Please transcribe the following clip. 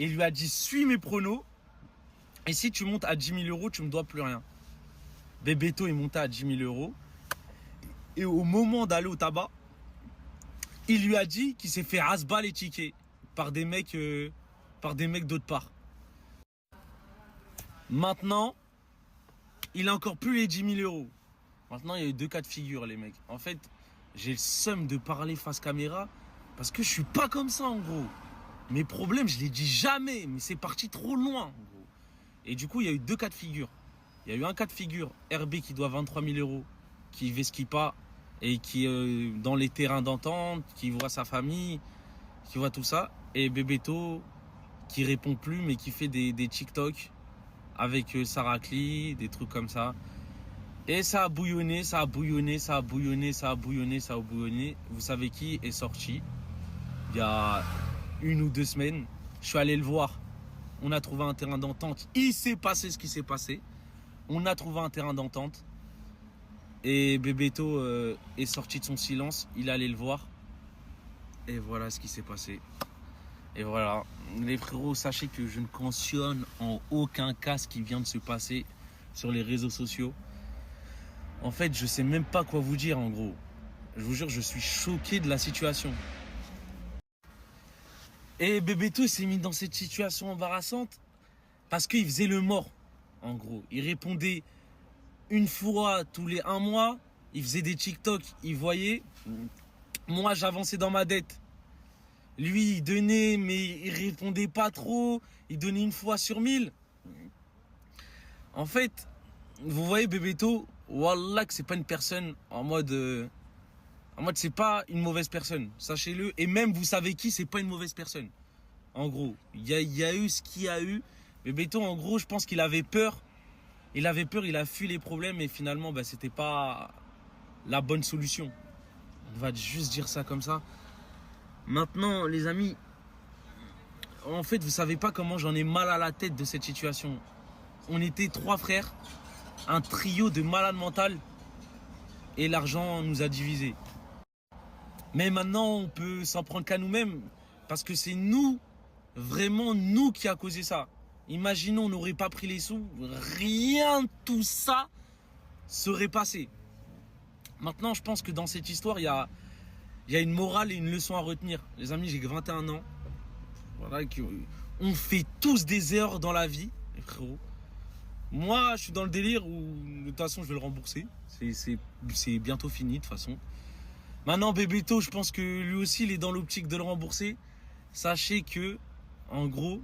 Et il lui a dit, suis mes pronos. Et si tu montes à 10 000 euros, tu me dois plus rien. Bebeto est monté à 10 000 euros. Et au moment d'aller au tabac, il lui a dit qu'il s'est fait rasbal et ticket par des mecs d'autre part. Maintenant, il a encore plus les 10 000 euros. Maintenant, il y a eu 2 cas de figure, les mecs. En fait, j'ai le seum de parler face caméra parce que je suis pas comme ça, en gros. Mes problèmes, je les dis jamais, mais c'est parti trop loin, en gros. Et du coup, il y a eu 2 cas de figure. Il y a eu un cas de figure, RB qui doit 23 000 euros, qui vesquille pas et qui est dans les terrains d'entente, qui voit sa famille, qui voit tout ça. Et Bebeto qui répond plus, mais qui fait des TikTok avec Sarakli, des trucs comme ça. Et ça a bouillonné, ça a bouillonné, ça a bouillonné, ça a bouillonné, ça a bouillonné. Vous savez qui est sorti il y a 1 ou 2 semaines. Je suis allé le voir. On a trouvé un terrain d'entente. Il s'est passé ce qui s'est passé. On a trouvé un terrain d'entente. Et Bebeto est sorti de son silence. Il est allé le voir. Et voilà ce qui s'est passé. Et voilà. Les frérots, sachez que je ne cautionne en aucun cas ce qui vient de se passer sur les réseaux sociaux. En fait, je sais même pas quoi vous dire en gros. Je vous jure, je suis choqué de la situation. Et Bebeto s'est mis dans cette situation embarrassante parce qu'il faisait le mort, en gros. Il répondait une fois tous les 1 mois. Il faisait des TikTok, il voyait. Moi, j'avançais dans ma dette. Lui, il donnait, mais il répondait pas trop. Il donnait 1 fois sur 1000. En fait, vous voyez Bebeto, wallah que c'est pas une personne en mode c'est pas une mauvaise personne, sachez-le. Et même vous savez qui, c'est pas une mauvaise personne. En gros, il y a eu ce qu'il y a eu. Bebeto, en gros, je pense qu'il avait peur. Il avait peur, il a fui les problèmes et finalement, c'était pas la bonne solution. On va juste dire ça comme ça. Maintenant, les amis, en fait, vous savez pas comment j'en ai mal à la tête de cette situation. On était 3 frères, un trio de malades mentales et l'argent nous a divisés. Mais maintenant, on peut s'en prendre qu'à nous-mêmes parce que c'est nous, vraiment nous qui a causé ça. Imaginons, on n'aurait pas pris les sous, rien de tout ça serait passé. Maintenant, je pense que dans cette histoire, il y a une morale et une leçon à retenir. Les amis, j'ai que 21 ans. Voilà, on fait tous des erreurs dans la vie, les frérots. Moi, je suis dans le délire où, de toute façon, je vais le rembourser. C'est bientôt fini, de toute façon. Maintenant, Bebeto, je pense que lui aussi, il est dans l'optique de le rembourser. Sachez que, en gros,